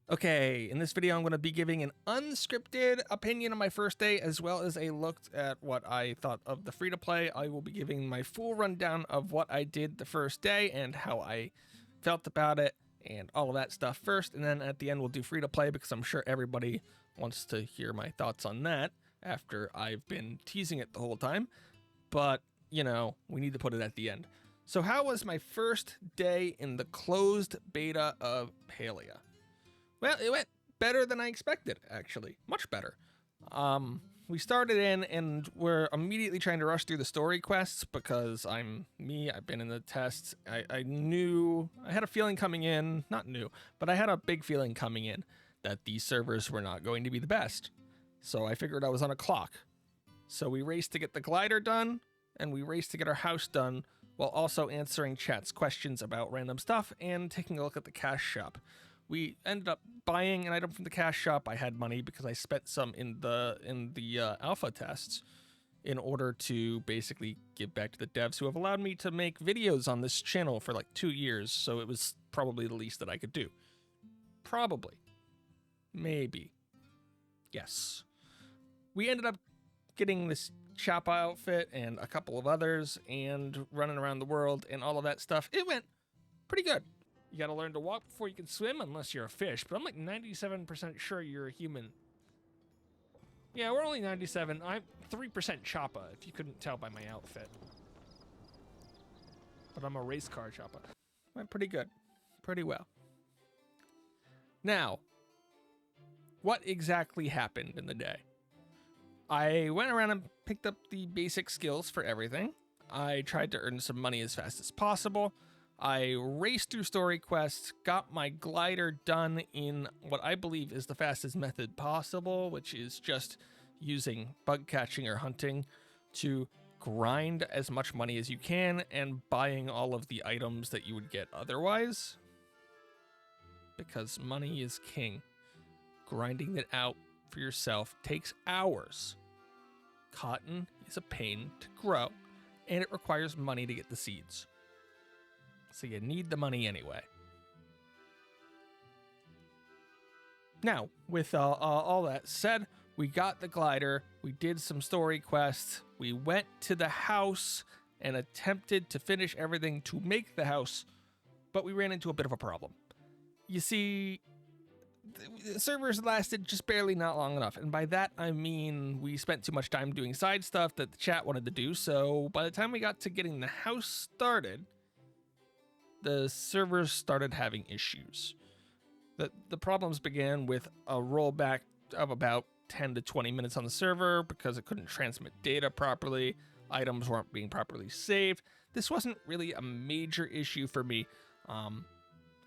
Okay, in this video I'm going to be giving an unscripted opinion on my first day, as well as a look at what I thought of the free-to-play. I will be giving my full rundown of what I did the first day and how I felt about it and all of that stuff first, and then at the end we'll do free-to-play because I'm sure everybody wants to hear my thoughts on that after I've been teasing it the whole time. But, you know, we need to put it at the end. So how was my first day in the closed beta of Palia? Well, it went better than I expected, actually. Much better. We started in and we're immediately trying to rush through the story quests because I'm me. I've been in the tests. I knew, I had a feeling coming in, not new, but I had a big feeling coming in that these servers were not going to be the best. So I figured I was on a clock. So we raced to get the glider done and we raced to get our house done while also answering chat's questions about random stuff and taking a look at the cash shop. We ended up buying an item from the cash shop. I had money because I spent some in the alpha tests in order to basically give back to the devs who have allowed me to make videos on this channel for like 2 years. So it was probably the least that I could do. Probably. Maybe. Yes. We ended up getting this Choppa outfit and a couple of others and running around the world and all of that stuff. It went pretty good. You gotta learn to walk before you can swim, unless you're a fish. But I'm like 97% sure you're a human. Yeah, we're only 97. I'm 3% Choppa, if you couldn't tell by my outfit. But I'm a race car Choppa. Went pretty good. Pretty well. Now, what exactly happened in the day? I went around and picked up the basic skills for everything. I tried to earn some money as fast as possible. I raced through story quests, got my glider done in what I believe is the fastest method possible, which is just using bug catching or hunting to grind as much money as you can and buying all of the items that you would get otherwise. Because money is king. Grinding it out for yourself takes hours. Cotton is a pain to grow, and it requires money to get the seeds. So you need the money anyway. Now, with all that said, we got the glider, we did some story quests, we went to the house and attempted to finish everything to make the house, but we ran into a bit of a problem. You see, the servers lasted just barely not long enough, and by that I mean we spent too much time doing side stuff that the chat wanted to do, so by the time we got to getting the house started, the servers started having issues. The problems began with a rollback of about 10 to 20 minutes on the server because it couldn't transmit data properly, items weren't being properly saved. This wasn't really a major issue for me.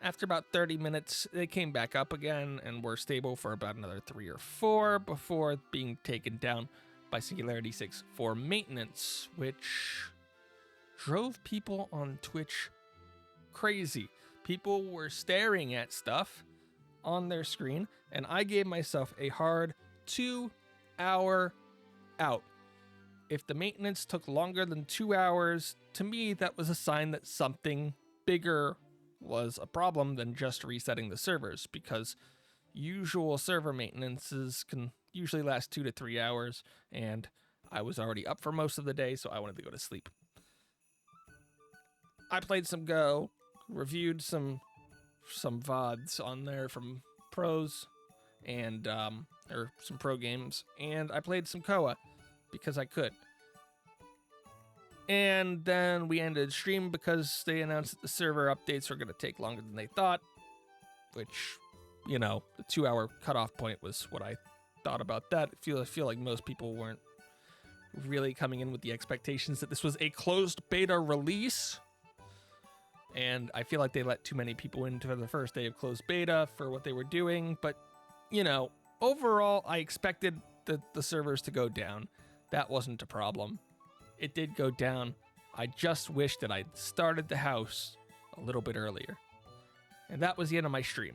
After about 30 minutes, they came back up again and were stable for about another 3 or 4 before being taken down by Singularity 6 for maintenance, which drove people on Twitch crazy. People were staring at stuff on their screen, and I gave myself a hard 2-hour out. If the maintenance took longer than 2 hours, to me that was a sign that something bigger was a problem than just resetting the servers, because usual server maintenances can usually last 2 to 3 hours, and I was already up for most of the day, so I wanted to go to sleep. I played some Go, reviewed some VODs on there from pros and or some pro games, and I played some Koa because I could. And then we ended stream because they announced that the server updates were going to take longer than they thought, which, you know, the 2-hour cutoff point was what I thought about that. I feel like most people weren't really coming in with the expectations that this was a closed beta release. And I feel like they let too many people into the first day of closed beta for what they were doing. But, you know, overall, I expected the servers to go down. That wasn't a problem. It did go down. I just wish that I'd started the house a little bit earlier. And that was the end of my stream.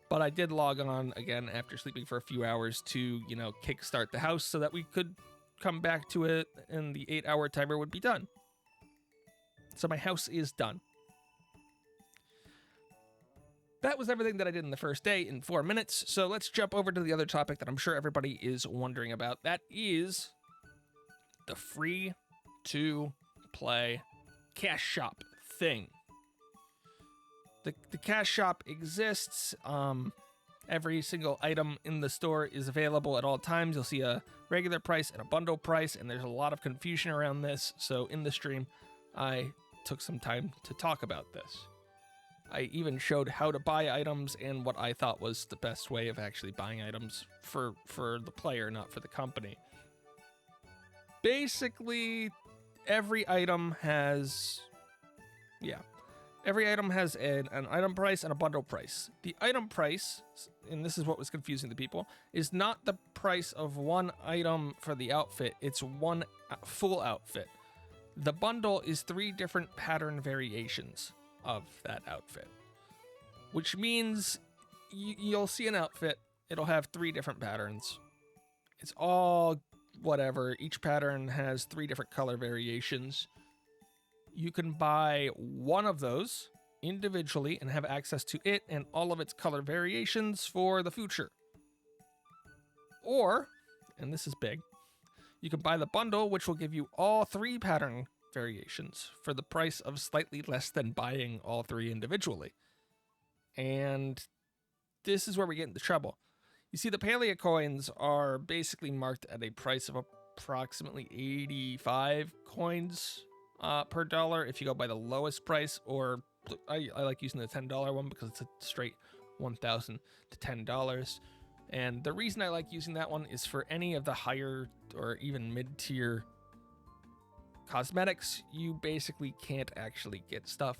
But I did log on again after sleeping for a few hours to, you know, kickstart the house so that we could come back to it and the 8-hour timer would be done. So my house is done. That was everything that I did in the first day in 4 minutes. So let's jump over to the other topic that I'm sure everybody is wondering about. That is the free-to-play cash shop thing. The cash shop exists. Every single item in the store is available at all times. You'll see a regular price and a bundle price, and there's a lot of confusion around this. So in the stream, I took some time to talk about this. I even showed how to buy items and what I thought was the best way of actually buying items for the player, not for the company. Basically, every item has an item price and a bundle price. The item price, and this is what was confusing the people, is not the price of one item for the outfit. It's one full outfit. The bundle is 3 different pattern variations of that outfit, which means you'll see an outfit. It'll have 3 different patterns. It's all whatever. Each pattern has 3 different color variations. You can buy one of those individually and have access to it and all of its color variations for the future. Or, and this is big, you can buy the bundle, which will give you all 3 pattern variations for the price of slightly less than buying all 3 individually. And this is where we get into trouble. You see, the Palia coins are basically marked at a price of approximately 85 coins per dollar if you go by the lowest price, or I like using the $10 one because it's a straight $1,000 to $10. And the reason I like using that one is for any of the higher or even mid-tier cosmetics, you basically can't actually get stuff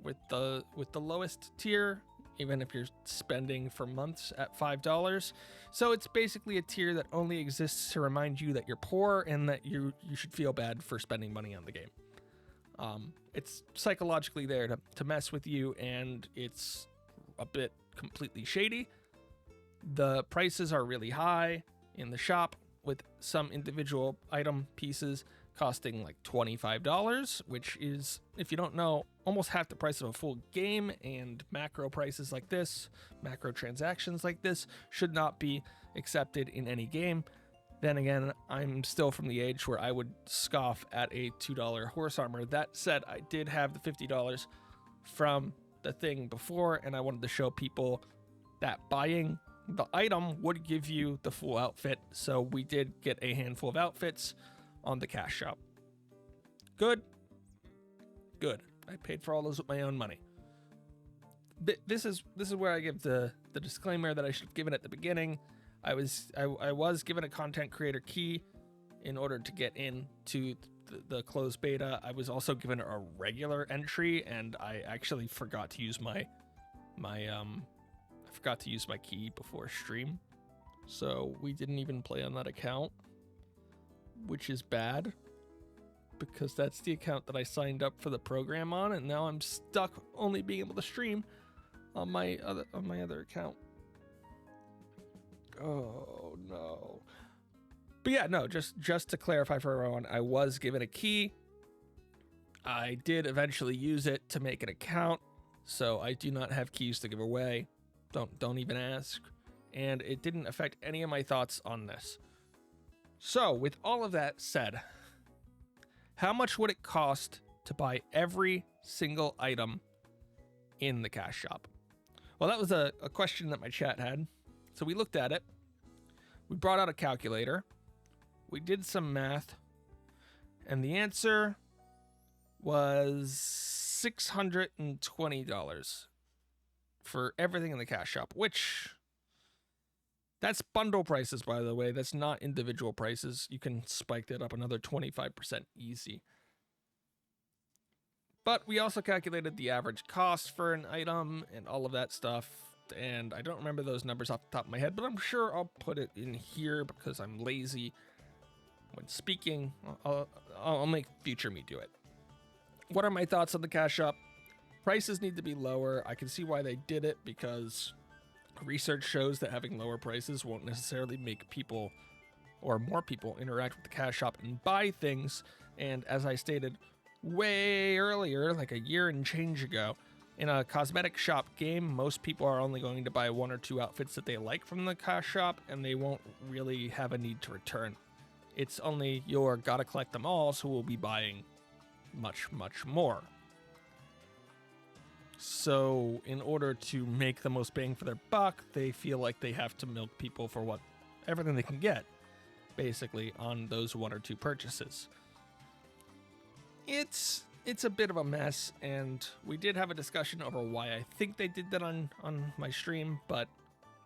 with the lowest tier, even if you're spending for months at $5. So it's basically a tier that only exists to remind you that you're poor and that you should feel bad for spending money on the game. It's psychologically there to mess with you, and it's a bit completely shady. The prices are really high in the shop, with some individual item pieces costing like $25, which is, if you don't know, almost half the price of a full game. And macro prices like this, macro transactions like this, should not be accepted in any game. Then again, I'm still from the age where I would scoff at a $2 horse armor. That said, I did have the $50 from the thing before, and I wanted to show people that buying the item would give you the full outfit. So we did get a handful of outfits on the cash shop. Good. I paid for all those with my own money. This is where I give the disclaimer that I should have given at the beginning. I was given a content creator key in order to get into the closed beta. I was also given a regular entry, and I actually forgot to use my key before stream. So we didn't even play on that account, which is bad because that's the account that I signed up for the program on, and now I'm stuck only being able to stream on my other account. Oh no. But yeah, no, just to clarify for everyone, I was given a key. I did eventually use it to make an account, so I do not have keys to give away. Don't even ask. And it didn't affect any of my thoughts on this. So, with all of that said, how much would it cost to buy every single item in the cash shop? Well, that was a question that my chat had. So we looked at it. We brought out a calculator. We did some math. And the answer was $620 for everything in the cash shop, which... that's bundle prices, by the way. That's not individual prices. You can spike that up another 25% easy. But we also calculated the average cost for an item and all of that stuff. And I don't remember those numbers off the top of my head, but I'm sure I'll put it in here because I'm lazy when speaking. I'll make future me do it. What are my thoughts on the cash shop? Prices need to be lower. I can see why they did it, because research shows that having lower prices won't necessarily make people or more people interact with the cash shop and buy things. And as I stated way earlier, like a year and change ago, In a cosmetic shop game, most people are only going to buy 1 or 2 outfits that they like from the shop, and they won't really have a need to return. It's only your gotta collect them alls who will be buying much, much more. So in order to make the most bang for their buck, they feel like they have to milk people for everything they can get, basically, on those 1 or 2 purchases. It's a bit of a mess, and we did have a discussion over why I think they did that on my stream, but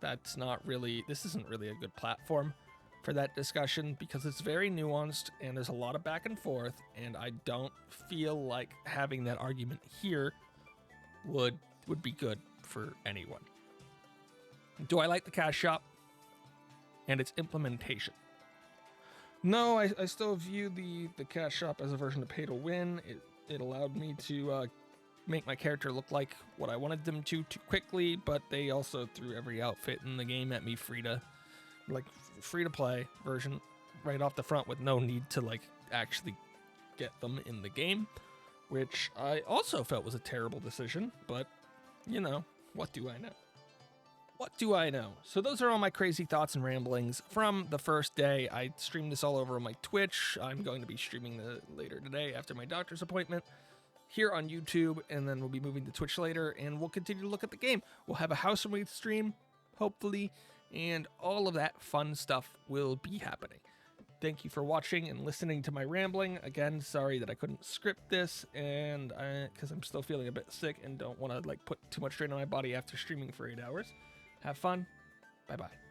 this isn't really a good platform for that discussion because it's very nuanced and there's a lot of back and forth, and I don't feel like having that argument here would be good for anyone. Do I like the cash shop and its implementation? No, I still view the cash shop as a version of pay to win. It allowed me to make my character look like what I wanted them to too quickly, but they also threw every outfit in the game at me free to play version right off the front with no need to actually get them in the game, which I also felt was a terrible decision, but what do I know? What do I know? So those are all my crazy thoughts and ramblings from the first day. I streamed this all over on my Twitch. I'm going to be streaming later today after my doctor's appointment here on YouTube, and then we'll be moving to Twitch later, and we'll continue to look at the game. We'll have a House of Wraith stream, hopefully, and all of that fun stuff will be happening. Thank you for watching and listening to my rambling. Again, sorry that I couldn't script this, and because I'm still feeling a bit sick and don't want to put too much strain on my body after streaming for 8 hours. Have fun. Bye-bye.